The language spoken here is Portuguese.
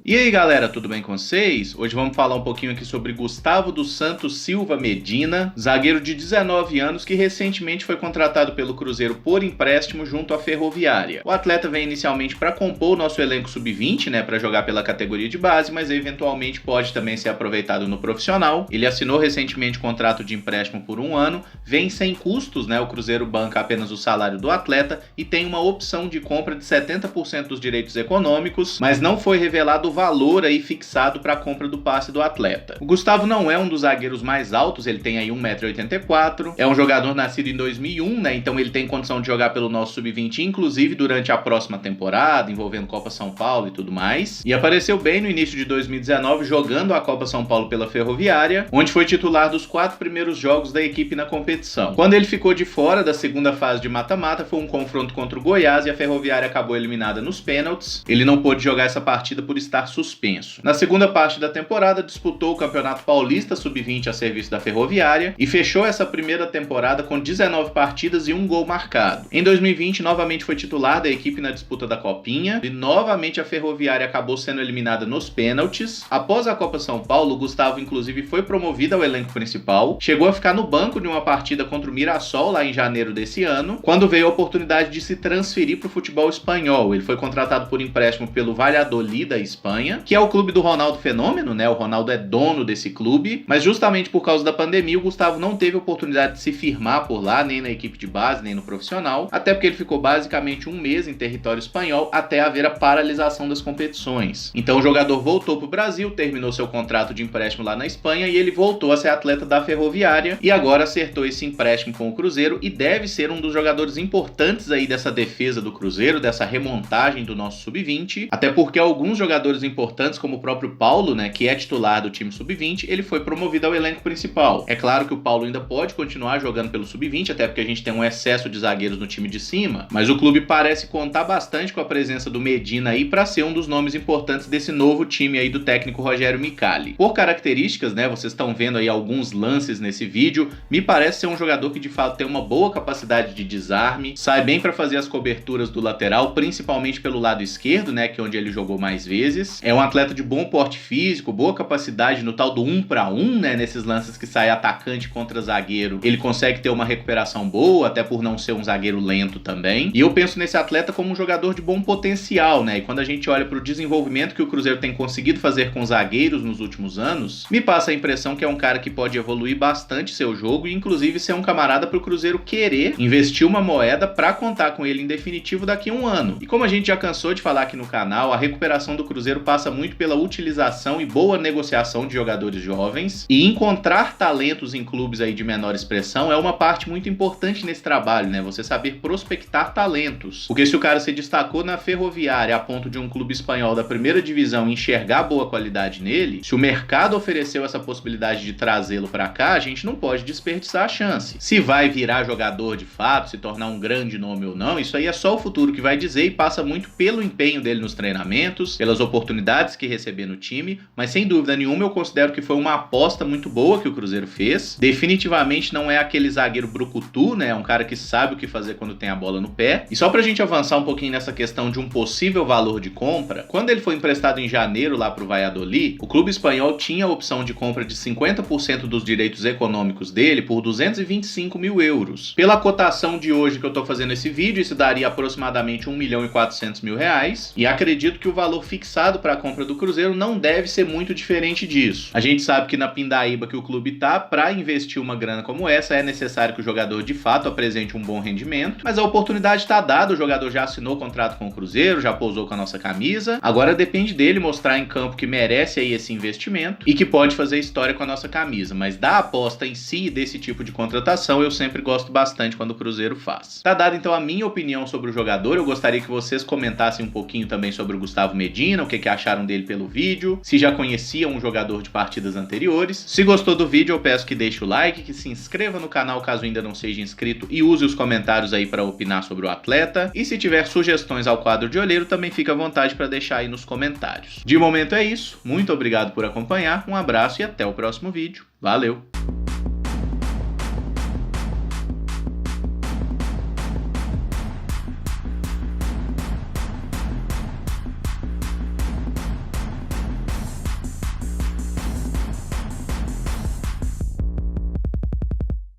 E aí galera, tudo bem com vocês? Hoje vamos falar um pouquinho aqui sobre Gustavo dos Santos Silva Medina, zagueiro de 19 anos que recentemente foi contratado pelo Cruzeiro por empréstimo junto à Ferroviária. O atleta vem inicialmente para compor o nosso elenco sub-20, né, para jogar pela categoria de base, mas eventualmente pode também ser aproveitado no profissional. Ele assinou recentemente contrato de empréstimo por 1 ano, vem sem custos, né, o Cruzeiro banca apenas o salário do atleta e tem uma opção de compra de 70% dos direitos econômicos, mas não foi revelado o valor aí fixado para a compra do passe do atleta. O Gustavo não é um dos zagueiros mais altos, ele tem aí 1,84 m, é um jogador nascido em 2001, né, então ele tem condição de jogar pelo nosso sub-20, inclusive durante a próxima temporada, envolvendo Copa São Paulo e tudo mais, e apareceu bem no início de 2019 jogando a Copa São Paulo pela Ferroviária, onde foi titular dos 4 primeiros jogos da equipe na competição. Quando ele ficou de fora da segunda fase de mata-mata, foi um confronto contra o Goiás e a Ferroviária acabou eliminada nos pênaltis. Ele não pôde jogar essa partida por estar suspenso. Na segunda parte da temporada, disputou o Campeonato Paulista Sub-20 a serviço da Ferroviária e fechou essa primeira temporada com 19 partidas e 1 gol marcado. Em 2020, novamente foi titular da equipe na disputa da Copinha e novamente a Ferroviária acabou sendo eliminada nos pênaltis. Após a Copa São Paulo, o Gustavo inclusive foi promovido ao elenco principal, chegou a ficar no banco de uma partida contra o Mirassol lá em janeiro desse ano, quando veio a oportunidade de se transferir para o futebol espanhol. Ele foi contratado por empréstimo pelo Valladolid da Espanha, que é o clube do Ronaldo Fenômeno, né? O Ronaldo é dono desse clube, mas justamente por causa da pandemia, o Gustavo não teve oportunidade de se firmar por lá, nem na equipe de base, nem no profissional, até porque ele ficou basicamente 1 mês em território espanhol até haver a paralisação das competições. Então o jogador voltou para o Brasil, terminou seu contrato de empréstimo lá na Espanha e ele voltou a ser atleta da Ferroviária e agora acertou esse empréstimo com o Cruzeiro e deve ser um dos jogadores importantes aí dessa defesa do Cruzeiro, dessa remontagem do nosso sub-20, até porque alguns jogadores importantes, como o próprio Paulo, né, que é titular do time sub-20, ele foi promovido ao elenco principal. É claro que o Paulo ainda pode continuar jogando pelo sub-20, até porque a gente tem um excesso de zagueiros no time de cima, mas o clube parece contar bastante com a presença do Medina aí para ser um dos nomes importantes desse novo time aí do técnico Rogério Micali. Por características, né, vocês estão vendo aí alguns lances nesse vídeo, me parece ser um jogador que de fato tem uma boa capacidade de desarme, sai bem para fazer as coberturas do lateral, principalmente pelo lado esquerdo, né, que é onde ele jogou mais vezes. É um atleta de bom porte físico, boa capacidade no tal do 1 para 1, né, nesses lances que sai atacante contra zagueiro. Ele consegue ter uma recuperação boa, até por não ser um zagueiro lento também. E eu penso nesse atleta como um jogador de bom potencial, né? E quando a gente olha para o desenvolvimento que o Cruzeiro tem conseguido fazer com zagueiros nos últimos anos, me passa a impressão que é um cara que pode evoluir bastante seu jogo e inclusive ser um camarada para o Cruzeiro querer investir uma moeda para contar com ele em definitivo daqui a 1 ano. E como a gente já cansou de falar aqui no canal, a recuperação do Cruzeiro passa muito pela utilização e boa negociação de jogadores jovens, e encontrar talentos em clubes aí de menor expressão é uma parte muito importante nesse trabalho, né? Você saber prospectar talentos. Porque se o cara se destacou na Ferroviária a ponto de um clube espanhol da primeira divisão enxergar boa qualidade nele, se o mercado ofereceu essa possibilidade de trazê-lo para cá, a gente não pode desperdiçar a chance. Se vai virar jogador de fato, se tornar um grande nome ou não, isso aí é só o futuro que vai dizer, e passa muito pelo empenho dele nos treinamentos, pelas oportunidades que receber no time, mas sem dúvida nenhuma eu considero que foi uma aposta muito boa que o Cruzeiro fez. Definitivamente não é aquele zagueiro brucutu, né? É um cara que sabe o que fazer quando tem a bola no pé. E só pra gente avançar um pouquinho nessa questão de um possível valor de compra, quando ele foi emprestado em janeiro lá pro Valladolid, o clube espanhol tinha a opção de compra de 50% dos direitos econômicos dele por 225 mil euros. Pela cotação de hoje que eu tô fazendo esse vídeo, isso daria aproximadamente 1.400.000 reais, e acredito que o valor fixado para a compra do Cruzeiro não deve ser muito diferente disso. A gente sabe que na pindaíba que o clube tá, para investir uma grana como essa, é necessário que o jogador de fato apresente um bom rendimento, mas a oportunidade está dada, o jogador já assinou contrato com o Cruzeiro, já pousou com a nossa camisa, agora depende dele mostrar em campo que merece aí esse investimento e que pode fazer história com a nossa camisa, mas da aposta em si, desse tipo de contratação, eu sempre gosto bastante quando o Cruzeiro faz. Tá dado então a minha opinião sobre o jogador, eu gostaria que vocês comentassem um pouquinho também sobre o Gustavo Medina, o que acharam dele pelo vídeo, se já conheciam um jogador de partidas anteriores. Se gostou do vídeo, eu peço que deixe o like, que se inscreva no canal caso ainda não seja inscrito e use os comentários aí para opinar sobre o atleta. E se tiver sugestões ao quadro de olheiro, também fica à vontade para deixar aí nos comentários. De momento é isso, muito obrigado por acompanhar, um abraço e até o próximo vídeo. Valeu!